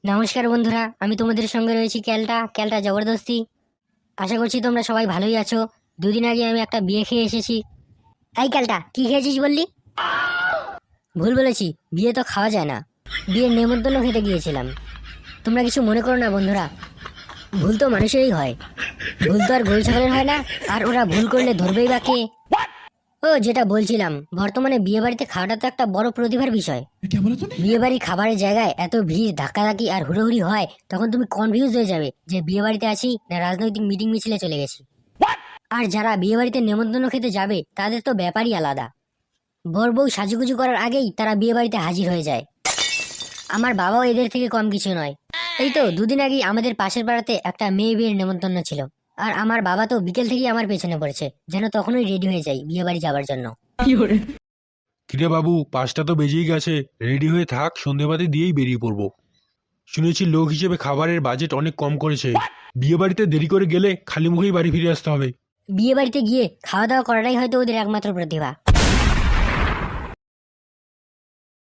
নমস্কার বন্ধুরা, আমি তোমাদের সঙ্গে রয়েছি ক্যালটা জবরদস্তি। আশা করছি তোমরা সবাই ভালোই আছো। দুদিন আগে আমি একটা বিয়ে খেয়ে এসেছি। এই ক্যালটা, কি খেয়েছিস বললি? ভুল বলেছি, বিয়ে তো খাওয়া যায় না, বিয়ের নেমন্তন্ন খেতে গিয়েছিলাম। তোমরা কিছু মনে করো না বন্ধুরা, ভুল তো মানুষেরই হয়, ভুল তো আর গরু ছাগলের হয় না। আর ওরা ভুল করলে ধরবেই বা কে? ও যেটা বলছিলাম, বর্তমানে বিয়ে বাড়িতে খাওয়াটা তো একটা বড় প্রতিভার বিষয়। क्या बोला तूने? বিয়ে বাড়ির খাবারের জায়গায় এত ভিড়, ধাক্কাধাক্কি আর হুড়োহুড়ি হয়, তখন তুমি কনফিউজ হয়ে যাবে যে বিয়ে বাড়িতে আছি না রাজনৈতিক মিটিং মিছিলে চলে গেছি। আর যারা বিয়ে বাড়িতে নেমন্তন্ন খেতে যাবে তাদের তো ব্যাপারই আলাদা। বর বউ সাজুগুজু করার আগেই তারা বিয়ে বাড়িতে হাজির হয়ে যায়। আমার বাবাও এদের থেকে কম কিছু নয়। এই তো দুদিন আগেই আমাদের পাশের পাড়াতে একটা মেয়ে বিয়ের নেমন্তন্ন ছিল, আর আমার বাবা তো বিকেল থেকেই আমার পেছনে পড়েছে, যেন তখনই রেডি হয়ে যাই বিয়ে বাড়ি যাওয়ার জন্য। কিরে বাবু, 5টা তো বেজেই গেছে, রেডি হয়ে থাক, সন্ধেবাতি দিয়েই বেরিয়ে পড়বো। শুনেছি লোক হিসেবে খাবারের বাজেট অনেক কম করেছে, বিয়ে বাড়িতে দেরি করে গেলে খালি মুখেই বাড়ি ফিরে আসতে হবে। বিয়ে বাড়িতে গিয়ে খাওয়া দাওয়া করাটাই হয়তো ওদের একমাত্র প্রতিভা।